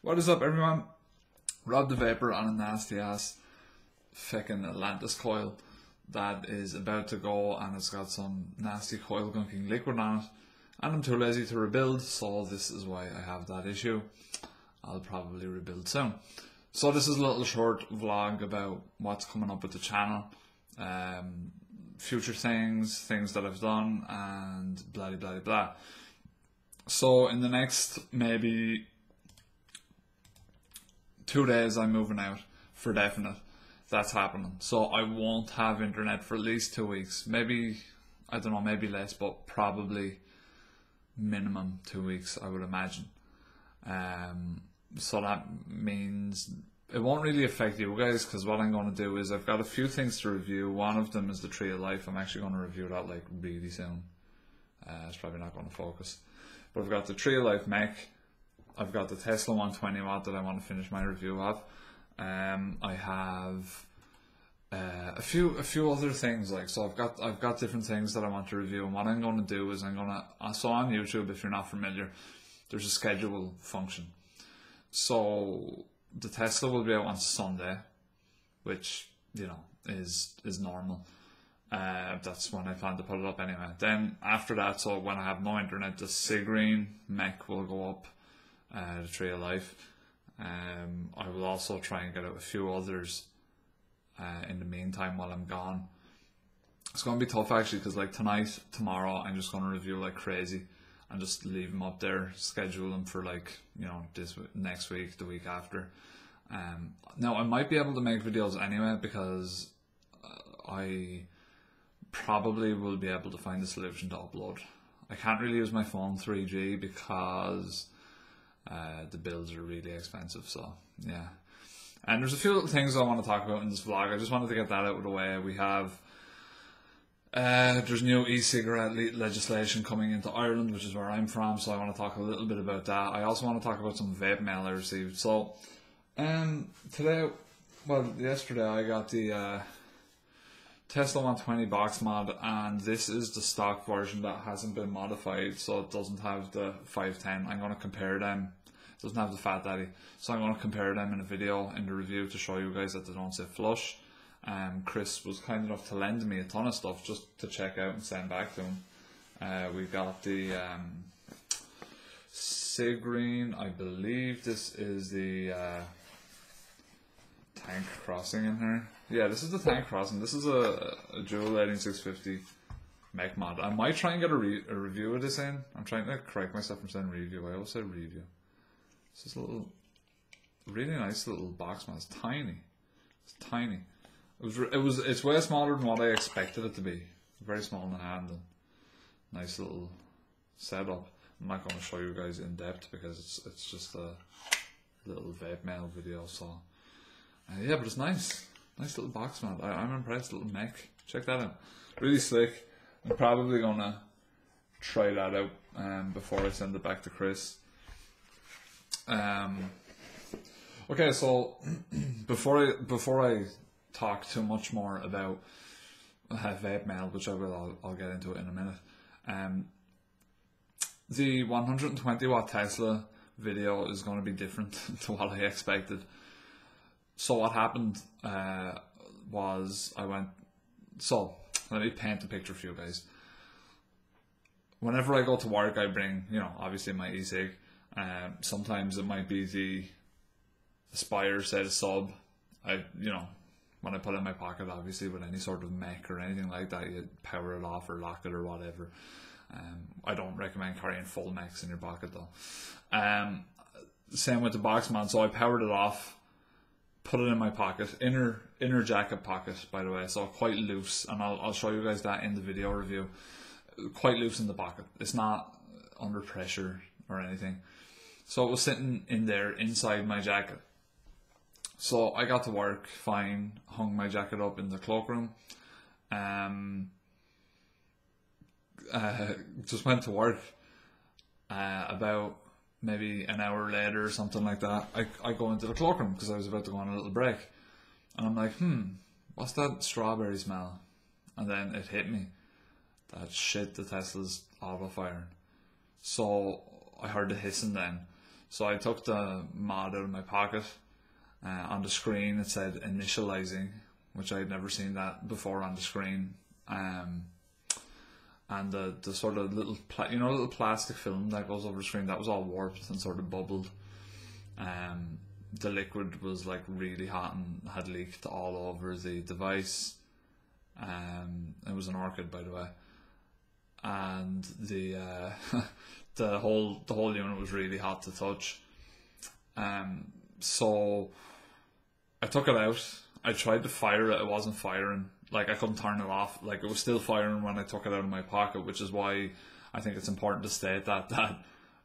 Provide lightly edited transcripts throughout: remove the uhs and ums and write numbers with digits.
What is up, everyone? Rob the Vapor on a nasty ass fucking Atlantis coil that is about to go, and it's got some nasty coil gunking liquid on it, and I'm too lazy to rebuild, so this is why I have that issue. I'll probably rebuild soon. So this is a little short vlog about what's coming up with the channel, future things that I've done, and blah blah blah blah. So in the next maybe 2 days I'm moving out for definite. That's happening. So I won't have internet for at least 2 weeks. Maybe, I don't know, maybe less, but probably minimum 2 weeks, I would imagine. So that means it won't really affect you guys, because what I'm going to do is I've got a few things to review. One of them is the Tree of Life. I'm actually going to review that like really soon. It's probably not going to focus. But I've got the Tree of Life mech. I've got the Tesla 120 watt that I want to finish my review of. I have a few other things, like, so I've got different things that I want to review, and what I'm going to do is I'm going to, so on YouTube, if you're not familiar, there's a schedule function. So the Tesla will be out on Sunday, which, you know, is normal. That's when I plan to put it up anyway. Then after that, so when I have no internet, the Sigreen mech will go up, the Tree of Life. I will also try and get out a few others in the meantime while I'm gone. It's going to be tough actually, because like tonight, tomorrow, I'm just going to review like crazy and just leave them up there, schedule them for like, you know, next week, the week after. Now I might be able to make videos anyway, because I probably will be able to find a solution to upload. I can't really use my phone 3G because the bills are really expensive, so yeah. And there's a few little things I want to talk about in this vlog. I just wanted to get that out of the way. We have there's new e-cigarette legislation coming into Ireland, which is where I'm from, so I want to talk a little bit about that. I also want to talk about some vape mail I received. So yesterday I got the Tesla 120 box mod, and this is the stock version that hasn't been modified, so it doesn't have the 510. I'm going to compare them. It doesn't have the Fat Daddy, so I'm going to compare them in a video in the review to show you guys that they don't sit flush. Chris was kind enough to lend me a ton of stuff just to check out and send back to him. We got the Sigreen. I believe this is the tank crossing in here. Yeah, this is the tank crossing. This is a dual 18650 mech mod. I might try and get a review of this in. I'm trying to correct myself from saying review. I always say review. This is a little, really nice little box mod. It's tiny. It's tiny. It's way smaller than what I expected it to be. Very small in the hand and nice little setup. I'm not going to show you guys in depth because it's just a little vape mail video. So yeah, but it's nice. Nice little box mod. I'm impressed. Little mech. Check that out. Really slick. I'm probably gonna try that out before I send it back to Chris. Okay, so before I talk too much more about vape mail, which I'll get into it in a minute. The 120 watt Tesla video is going to be different to what I expected. So what happened was so let me paint a picture for you guys. Whenever I go to work, I bring, you know, obviously my e-cig. Sometimes it might be the Aspire set of sub. You know, when I put it in my pocket, obviously with any sort of mech or anything like that, you power it off or lock it or whatever. I don't recommend carrying full mechs in your pocket though. Same with the box mod. So I powered it off, put it in my pocket, inner jacket pocket, by the way, so quite loose, and I'll show you guys that in the video review. Quite loose in the pocket. It's not under pressure or anything. So it was sitting in there inside my jacket. So I got to work fine, hung my jacket up in the cloakroom. Just went to work. About maybe an hour later or something like that, I go into the cloakroom because I was about to go on a little break, and I'm like, what's that strawberry smell? And then it hit me that shit, the Tesla's auto firing. So I heard the hissing then. So I took the mod out of my pocket. On the screen it said initializing, which I'd never seen that before on the screen. And the sort of little little plastic film that goes over the screen, that was all warped and sort of bubbled. The liquid was like really hot and had leaked all over the device. It was an Orchid, by the way, and the the whole unit was really hot to touch. So I took it out. I tried to fire it. It wasn't firing. Like, I couldn't turn it off. Like, it was still firing when I took it out of my pocket, which is why I think it's important to state that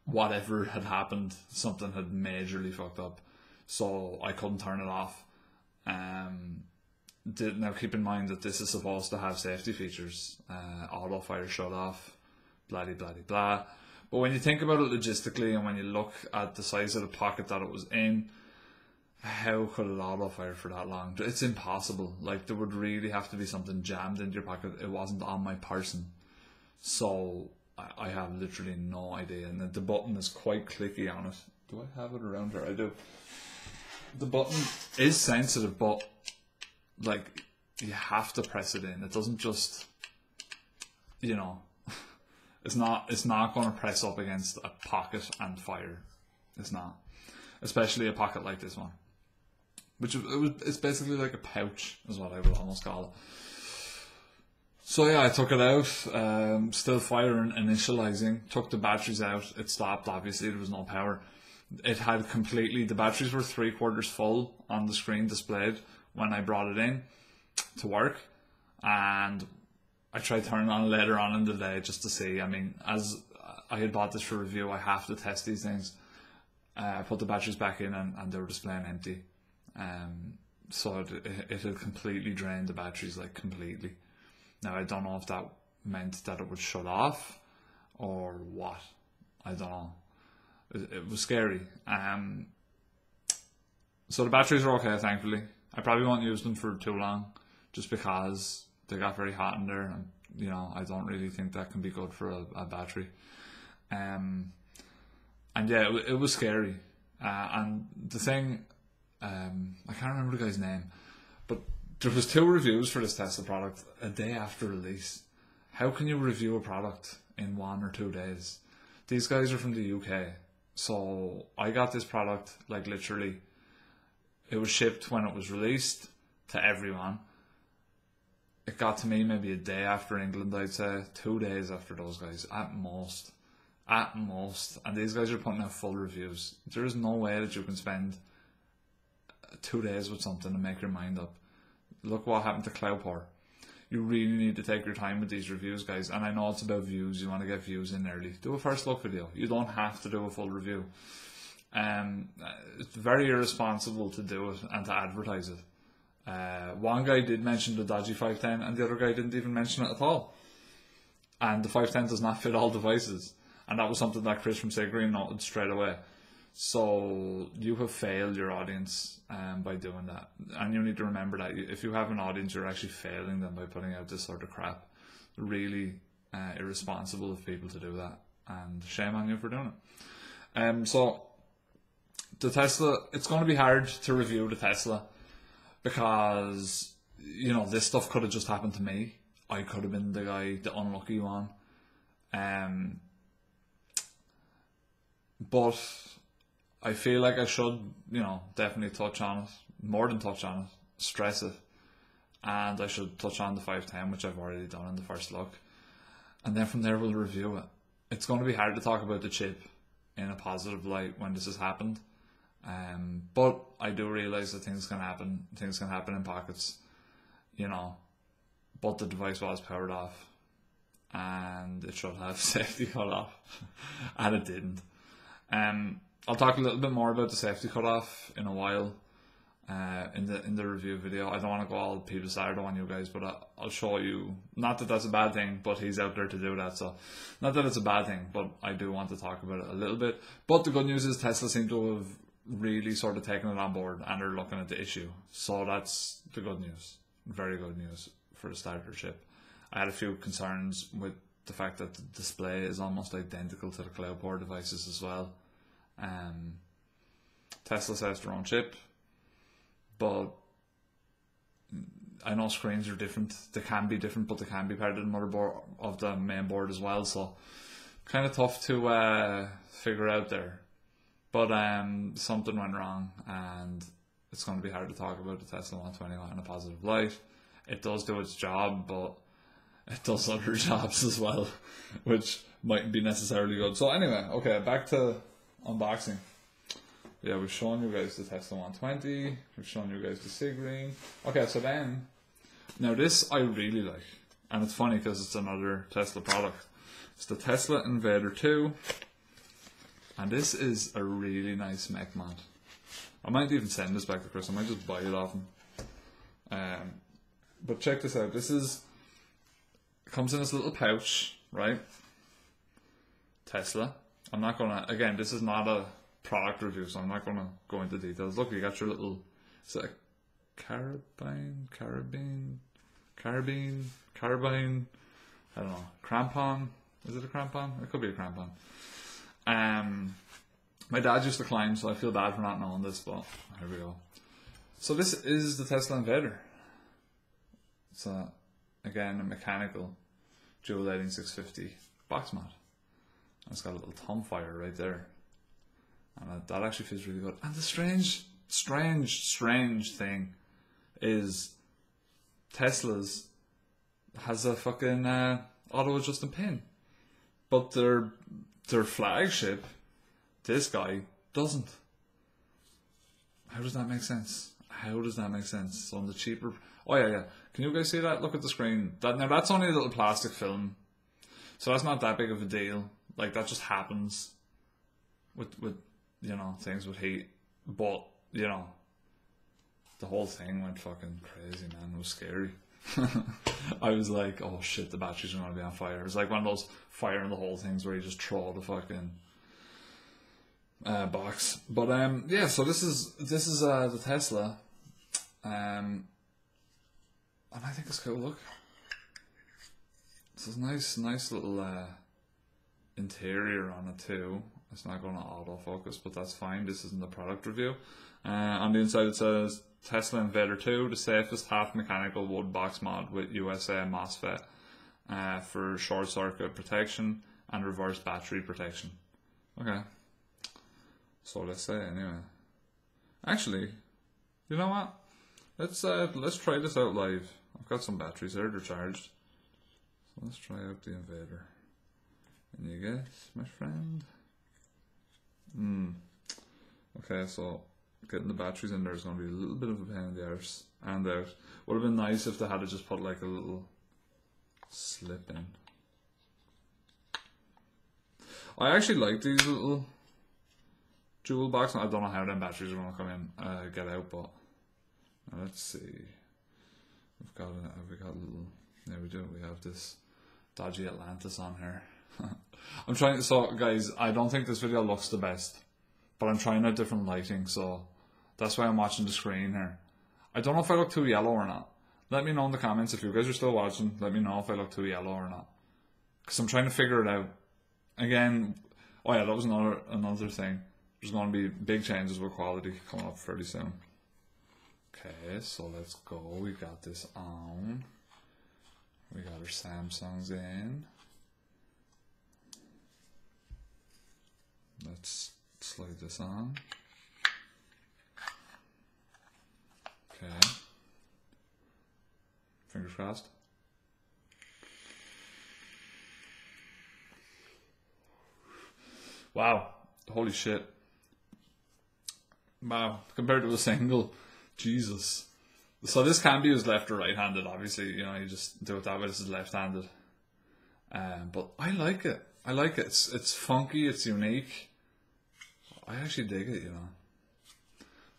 whatever had happened, something had majorly fucked up. So I couldn't turn it off. Now keep in mind that this is supposed to have safety features. Auto fire shut off, blah blah blah. But when you think about it logistically, and when you look at the size of the pocket that it was in, how could it auto fire for that long? It's impossible. Like, there would really have to be something jammed into your pocket. It wasn't on my person, so I have literally no idea. And the button is quite clicky on it. Do I have it around here? I do. The button is sensitive, but like, you have to press it in. It doesn't just, it's not going to press up against a pocket and fire. It's not, especially a pocket like this one, which it's basically like a pouch, is what I would almost call it. So yeah, I took it out, still firing, initializing, took the batteries out. It stopped. Obviously, there was no power. It had the batteries were 3/4 full on the screen displayed when I brought it in to work, and I tried turning on later on in the day just to see. I mean, as I had bought this for review, I have to test these things. I put the batteries back in, and they were displaying empty. So it had completely drained the batteries, like completely. Now, I don't know if that meant that it would shut off or what. I don't know. It was scary. So the batteries are okay, thankfully. I probably won't use them for too long, just because they got very hot in there, and I don't really think that can be good for a battery. And yeah, it was scary. And the thing, I can't remember the guy's name, but there was 2 reviews for this Tesla product a day after release. How can you review a product in 1 or 2 days? These guys are from the UK. So I got this product, like, literally, it was shipped when it was released to everyone. It got to me maybe a day after England, I'd say. 2 days after those guys, at most. At most. And these guys are putting out full reviews. There is no way that you can spend 2 days with something and make your mind up. Look what happened to Cloudpour. You really need to take your time with these reviews, guys. And I know it's about views. You want to get views in early. Do a first look video. You don't have to do a full review. It's very irresponsible to do it and to advertise it. One guy did mention the dodgy 510, and the other guy didn't even mention it at all. And the 510 does not fit all devices. And that was something that Chris from Green noted straight away. So you have failed your audience by doing that. And you need to remember that if you have an audience, you're actually failing them by putting out this sort of crap. Really irresponsible of people to do that. And shame on you for doing it. So the Tesla, it's going to be hard to review the Tesla, because this stuff could have just happened to me. I could have been the unlucky one. But I feel like I should, definitely touch on it, more than touch on it, stress it. And I should touch on the 510, which I've already done in the first look. And then from there we'll review it. It's going to be hard to talk about the chip in a positive light when this has happened. But I do realise that things can happen. Things can happen in pockets, But the device was powered off, and it should have safety cut off, and it didn't. I'll talk a little bit more about the safety cutoff in a while, in the review video. I don't want to go all Peter Sardo on you guys, but I'll show you. Not that that's a bad thing, but he's out there to do that. So, not that it's a bad thing, but I do want to talk about it a little bit. But the good news is Tesla seem to have really sort of taken it on board, and are looking at the issue. So that's the good news. Very good news for the starter chip. I had a few concerns with the fact that the display is almost identical to the Cloudpour devices as well. Tesla says their own chip, but I know screens are different. They can be different, but they can be part of the motherboard of the main board as well. So kind of tough to figure out there. But something went wrong, and it's going to be hard to talk about the Tesla 120 in a positive light. It does do its job, but it does other jobs as well, which mightn't be necessarily good. So anyway, okay, back to unboxing. Yeah, we've shown you guys the Tesla 120. We've shown you guys the Sig-Ring. Okay, so then, now this I really like. And it's funny because it's another Tesla product. It's the Tesla Invader 2. And this is a really nice mech mat. I might even send this back to Chris. I might just buy it off him. But check this out. This is... It comes in this little pouch, right? Tesla. I'm not going to... Again, this is not a product review, so I'm not going to go into details. Look, you got your little... Is it a carabine? I don't know. Crampon? Is it a crampon? It could be a crampon. My dad used to climb, so I feel bad for not knowing this, but here we go. So this is the Tesla Invader. It's again a mechanical dual lighting 650 box mat. And it's got a little thumb fire right there. And that actually feels really good. And the strange thing is Tesla's has a fucking auto adjusting pin. But their flagship, this guy, doesn't. How does that make sense? So on the cheaper... Oh yeah. Can you guys see that? Look at the screen. Now that's only a little plastic film. So that's not that big of a deal. Like, that just happens with things with heat. But, the whole thing went fucking crazy, man. It was scary. I was like, oh shit, the batteries are going to be on fire. It was like one of those fire in the hole things where you just throw the fucking box. But yeah, so this is the Tesla, and I think it's cool. Look, this is nice little interior on it too. It's not going to autofocus, but that's fine. This isn't the product review. On the inside it says Tesla Invader 2, the safest half mechanical wood box mod with USA MOSFET for short circuit protection and reverse battery protection. Okay. So let's say anyway. Actually, you know what? Let's try this out live. I've got some batteries there, they're charged. So let's try out the Invader. And you guess, my friend? Okay, so getting the batteries in there is going to be a little bit of a pain in the arse and out. Would have been nice if they had to just put like a little slip in. I actually like these little dual box. I don't know how them batteries are going to come in, get out, but let's see. Have we got a little? Yeah, we do. We have this dodgy Atlantis on here. I'm trying. So, guys, I don't think this video looks the best, but I'm trying out different lighting, so that's why I'm watching the screen here. I don't know if I look too yellow or not. Let me know in the comments if you guys are still watching. Let me know if I look too yellow or not, because I'm trying to figure it out. Again, oh yeah, that was another thing. There's going to be big changes with quality coming up fairly soon. Okay, so let's go. We got this on. We got our Samsungs in. Let's slide this on. Okay. Fingers crossed. Wow. Holy shit. Wow. Compared to a single. Jesus. So this can be used left or right-handed, obviously. You just do it that way. This is left-handed. But I like it. It's funky. It's unique. I actually dig it,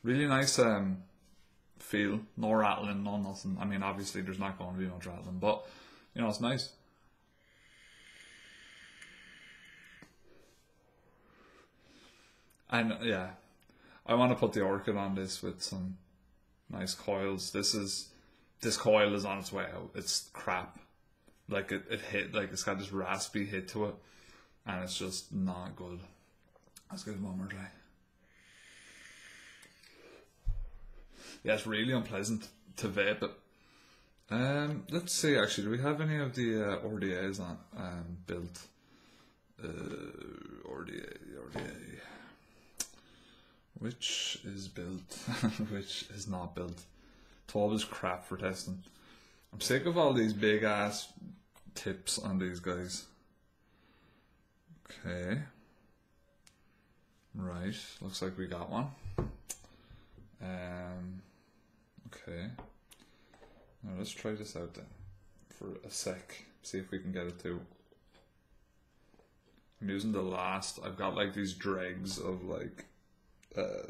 Really nice feel. No rattling, no nothing. I mean, obviously there's not going to be much rattling, but, it's nice. And, yeah. I want to put the Orchid on this with some nice coils. This coil is on its way out. It's crap. Like it hit, like it's got this raspy hit to it, and it's just not good. Let's give it one more try. Yeah, it's really unpleasant to vape it. Let's see, actually, do we have any of the RDAs on built? RDA. Which is built, which is not built. 12 is crap for testing. I'm sick of all these big ass tips on these guys. Okay. Right, looks like we got one. Okay. Now let's try this out then for a sec. See if we can get it to. I'm using the last. I've got like these dregs of like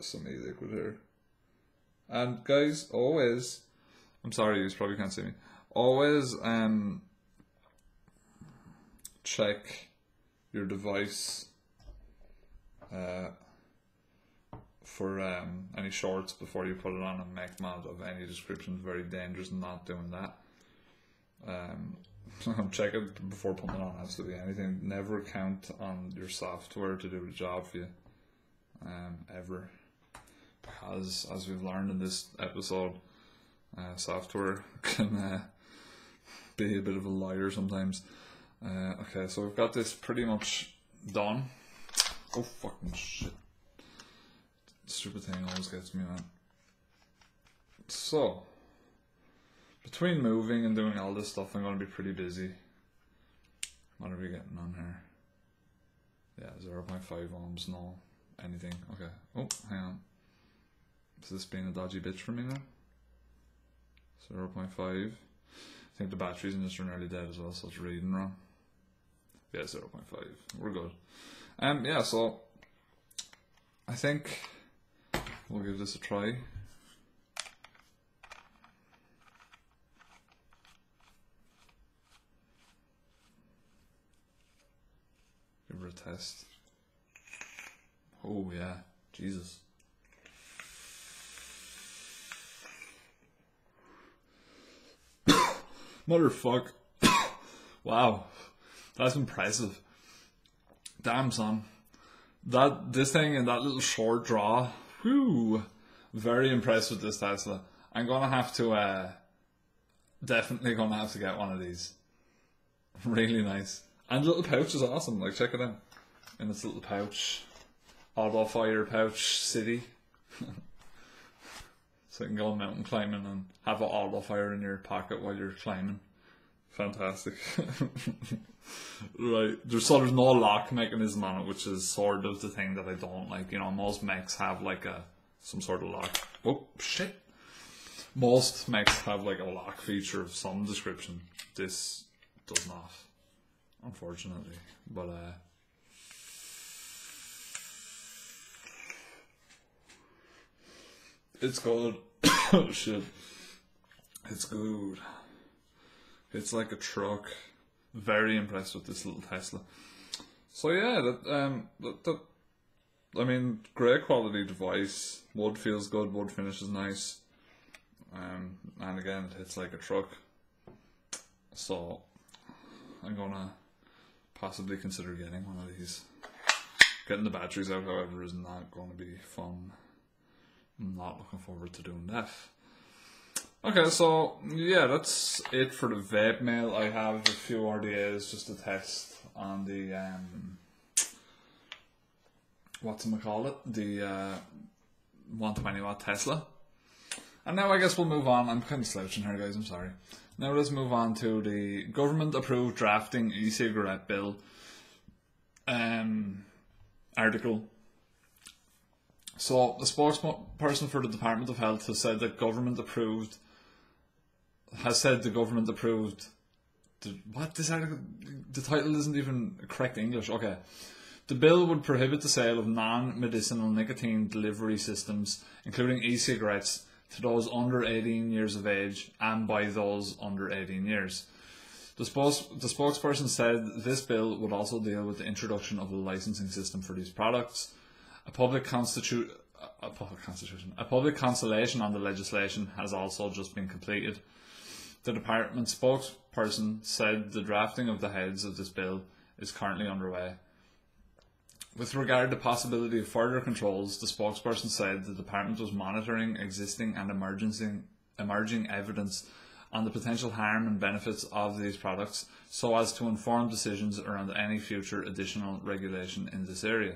some e-liquid here. And guys, always, I'm sorry, you probably can't see me. Always check your device for any shorts before you put it on a mech mod of any description. Very dangerous not doing that. Check it before putting it on absolutely anything. Never count on your software to do the job for you, ever, because as we've learned in this episode, software can be a bit of a liar sometimes. Okay, so we've got this pretty much done. Oh fucking shit. Stupid thing always gets me, man. So, between moving and doing all this stuff, I'm going to be pretty busy. What are we getting on here? Yeah, 0.5 ohms, no anything. Okay. Oh, hang on. Is this being a dodgy bitch for me now? 0.5. I think the battery's in this are nearly dead as well, so it's reading wrong. Yeah, 0.5. We're good. Yeah, so I think we'll give this a try. Give her a test. Oh yeah, Jesus. Motherfuck. Wow, that's impressive. Damn, son. This thing in that little short draw. Whew. Very impressed with this Tesla. I'm gonna have to definitely gonna have to get one of these. Really nice. And the little pouch is awesome. Like, check it out. In its little pouch. Auto fire pouch city. So you can go mountain climbing and have an auto fire in your pocket while you're climbing. Fantastic. Right. There's no lock mechanism on it, which is sort of the thing that I don't like. You know, most mechs have like some sort of lock. Oh shit. Most mechs have like a lock feature of some description. This does not, unfortunately. But it's good. Oh shit. It's good. It's like a truck. Very impressed with this little Tesla. So yeah, I mean, great quality device. Wood feels good. Wood finish is nice. And again, it hits like a truck. So I'm gonna possibly consider getting one of these. Getting the batteries out, however, is not going to be fun. I'm not looking forward to doing that. Okay, so yeah, that's it for the vape mail. I have a few RDAs just to test on the the 120 watt Tesla. And now I guess we'll move on. I'm kind of slouching here, guys, I'm sorry. Now let's move on to the government approved drafting e-cigarette bill article. So the spokesperson for the Department of Health has said that the government approved. What this article? The title isn't even correct English. Okay, the bill would prohibit the sale of non-medicinal nicotine delivery systems, including e-cigarettes, to those under 18 years of age and by those under 18 years. The spokesperson said this bill would also deal with the introduction of a licensing system for these products. A public consultation on the legislation has also just been completed. The department spokesperson said the drafting of the heads of this bill is currently underway. With regard to possibility of further controls, the spokesperson said the department was monitoring existing and emerging evidence on the potential harm and benefits of these products so as to inform decisions around any future additional regulation in this area.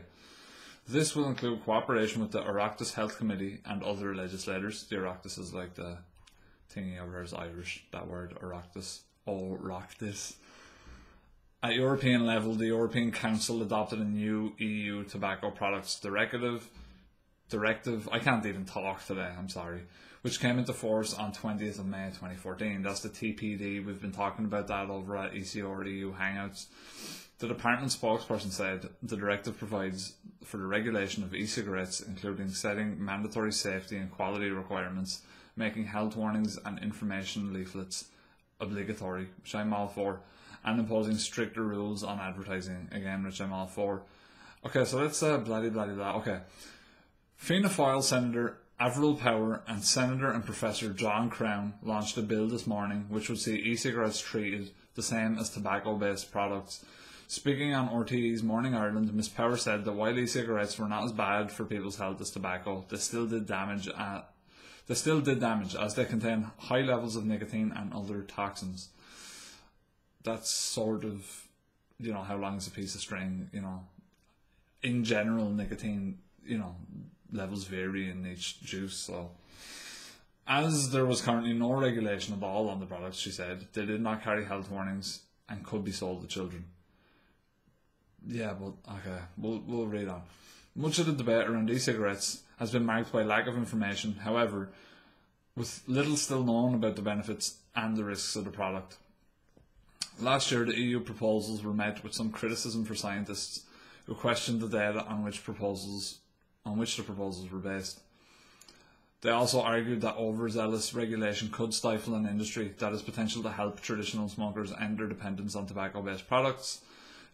This will include cooperation with the Oireachtas Health Committee and other legislators. The Oireachtas is like the thingy over here is Irish, that word, Oireachtas. Oireachtas. At European level, the European Council adopted a new EU tobacco products directive, I can't even talk today, I'm sorry, which came into force on 20th of May 2014. That's the TPD. We've been talking about that over at ECR EU Hangouts. The department spokesperson said the directive provides for the regulation of e-cigarettes, including setting mandatory safety and quality requirements, making health warnings and information leaflets obligatory, which I'm all for, and imposing stricter rules on advertising, again, which I'm all for. Okay, so let's blah blah blah. Okay. Fianna Fáil Senator Avril Power and Senator and Professor John Crown launched a bill this morning which would see e-cigarettes treated the same as tobacco-based products. Speaking on RTE's Morning Ireland, Ms Power said that while e-cigarettes were not as bad for people's health as tobacco, they still did damage as they contain high levels of nicotine and other toxins. That's sort of, how long is a piece of string, in general, nicotine, levels vary in each juice. So, as there was currently no regulation at all on the products, she said, they did not carry health warnings and could be sold to children. Yeah, but okay, we'll read on. Much of the debate around e-cigarettes has been marked by lack of information, however, with little still known about the benefits and the risks of the product. Last year, the EU proposals were met with some criticism for scientists who questioned the data on which the proposals were based. They also argued that overzealous regulation could stifle an industry that has potential to help traditional smokers end their dependence on tobacco-based products.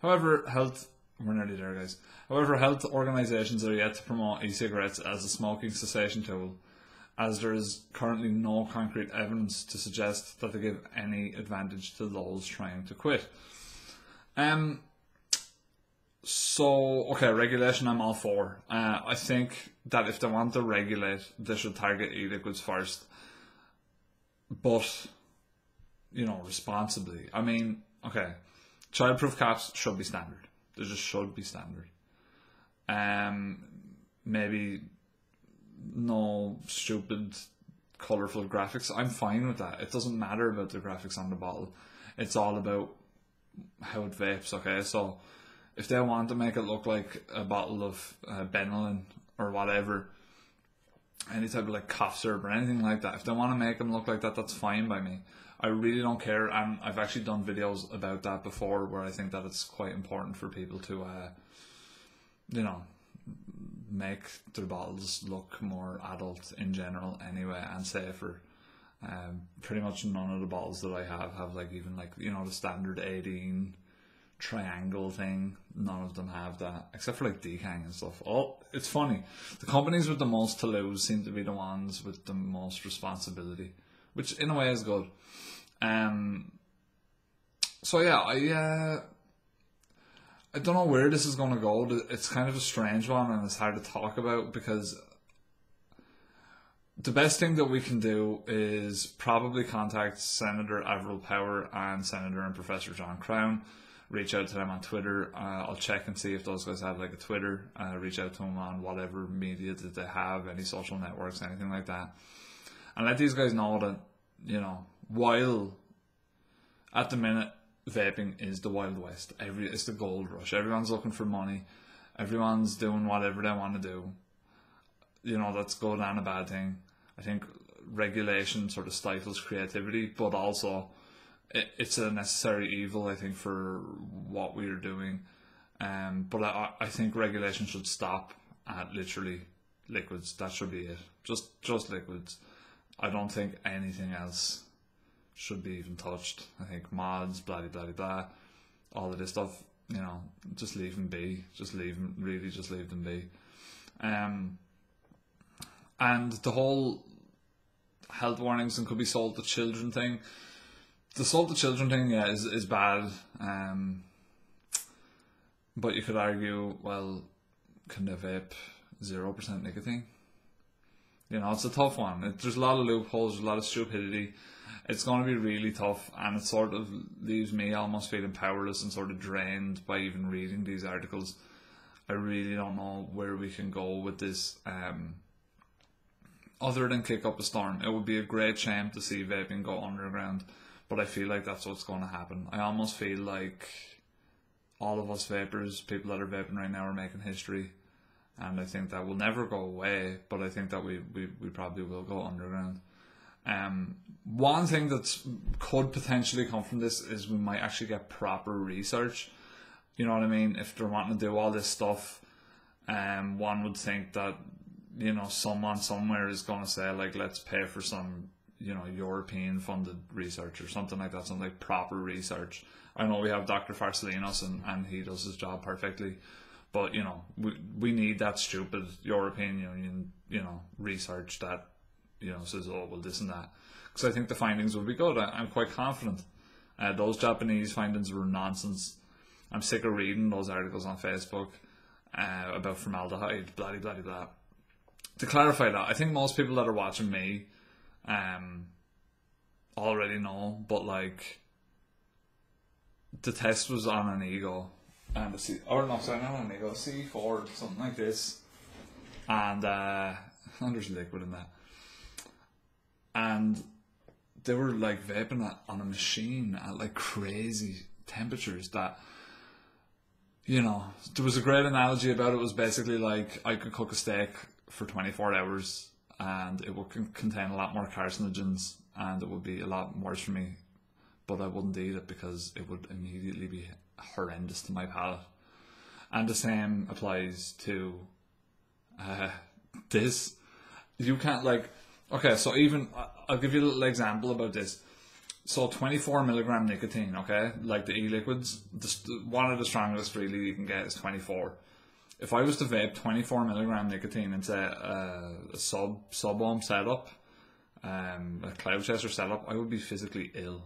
However, health organisations are yet to promote e-cigarettes as a smoking cessation tool, as there is currently no concrete evidence to suggest that they give any advantage to those trying to quit. Regulation I'm all for. I think that if they want to regulate, they should target e-liquids first. But, responsibly. I mean, childproof caps should be standard. They just should be standard. Maybe no stupid colourful graphics. I'm fine with that. It doesn't matter about the graphics on the bottle. It's all about how it vapes, okay? So if they want to make it look like a bottle of Benylin or whatever, any type of cough syrup or anything like that, if they want to make them look like that, that's fine by me. I really don't care, and I've actually done videos about that before where I think that it's quite important for people to, make their bottles look more adult in general anyway, and safer. Pretty much none of the bottles that I have the standard 18 triangle thing. None of them have that, except for decang and stuff. Oh, it's funny. The companies with the most to lose seem to be the ones with the most responsibility, which in a way is good. I don't know where this is going to go. It's kind of a strange one, and it's hard to talk about because the best thing that we can do is probably contact Senator Avril Power and Senator and Professor John Crown. Reach out to them on Twitter. I'll check and see if those guys have a Twitter. Reach out to them on whatever media that they have, any social networks, anything like that, and let these guys know that while at the minute vaping is the Wild West, it's the gold rush. Everyone's looking for money. Everyone's doing whatever they want to do. That's good and a bad thing. I think regulation sort of stifles creativity, but also it's a necessary evil, I think, for what we are doing. But I think regulation should stop at literally liquids. That should be it. Just liquids. I don't think anything else should be even touched. I think mods, blah blah blah blah, all of this stuff, just leave them be. Just leave them be. And the whole health warnings and could be sold to children thing. The sold to children thing, is bad. But you could argue, well, can they vape 0% nicotine? You know, it's a tough one. There's a lot of loopholes, there's a lot of stupidity. It's going to be really tough, and it sort of leaves me almost feeling powerless and sort of drained by even reading these articles. I really don't know where we can go with this, other than kick up a storm. It would be a great shame to see vaping go underground, but I feel like that's what's going to happen. I almost feel like all of us vapors, people that are vaping right now, are making history. And I think that will never go away, but I think that we probably will go underground. One thing that could potentially come from this is we might actually get proper research. You know what I mean? If they're wanting to do all this stuff, one would think that, you know, someone somewhere is going to say, like, let's pay for some, you know, European funded research or something like that, something like proper research. I know we have Dr. Farsalinos and he does his job perfectly. But, you know, we need that stupid European Union, you know, research that, you know, says, oh, well, this and that. Because I think the findings will be good. I'm quite confident. Those Japanese findings were nonsense. I'm sick of reading those articles on Facebook about formaldehyde, blah, blah, blah, blah. To clarify that, I think most people that are watching me already know, but, like, the test was on an ego. And a C4 or something like this, and there's liquid in that, and they were like vaping on a machine at like crazy temperatures that, you know, there was a great analogy about it. It was basically like I could cook a steak for 24 hours and it would contain a lot more carcinogens and it would be a lot worse for me, but I wouldn't eat it because it would immediately be horrendous to my palate. And the same applies to this. You can't, like, okay, so even I'll give you a little example about this. So 24 milligram nicotine, okay, like the e-liquids, one of the strongest really you can get is 24. If I was to vape 24 milligram nicotine into a sub-ohm setup, a cloud chaser setup, I would be physically ill.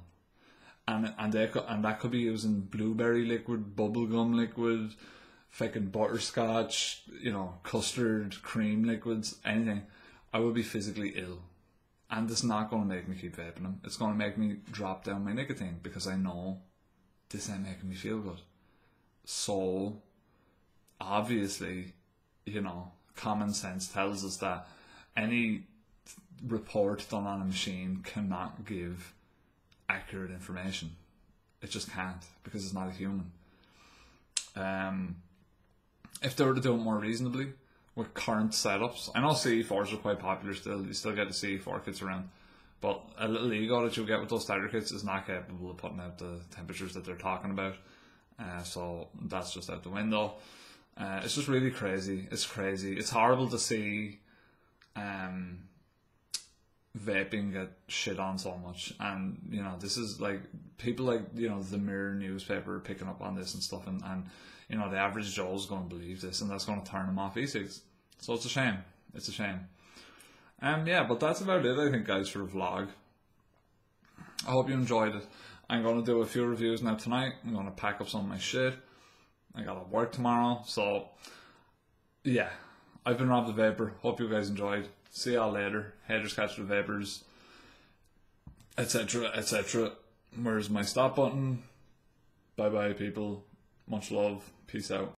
And that could be using blueberry liquid, bubblegum liquid, fucking butterscotch, you know, custard, cream liquids, anything. I would be physically ill. And it's not going to make me keep vaping them. It's going to make me drop down my nicotine because I know this ain't making me feel good. So, obviously, you know, common sense tells us that any report done on a machine cannot give accurate information. It just can't because it's not a human. If they were to do it more reasonably with current setups, I know CE4s are quite popular still. You still get the CE4 kits around, but a little ego that you get with those starter kits is not capable of putting out the temperatures that they're talking about. So that's just out the window. It's just really crazy. It's crazy. It's horrible to see vaping get shit on so much, and you know, this is like people like, you know, the Mirror newspaper picking up on this and stuff, and you know, the average Joe's going to believe this, and that's going to turn them off e-cigs. So it's a shame. It's a shame. Yeah, but that's about it, I think, guys, for a vlog. I hope you enjoyed it. I'm going to do a few reviews now tonight. I'm going to pack up some of my shit. I got to work tomorrow, so yeah. I've been Rob the Vapor. Hope you guys enjoyed. See y'all later. Haters catch the vapors, etc., etc. Where's my stop button? Bye bye, people. Much love. Peace out.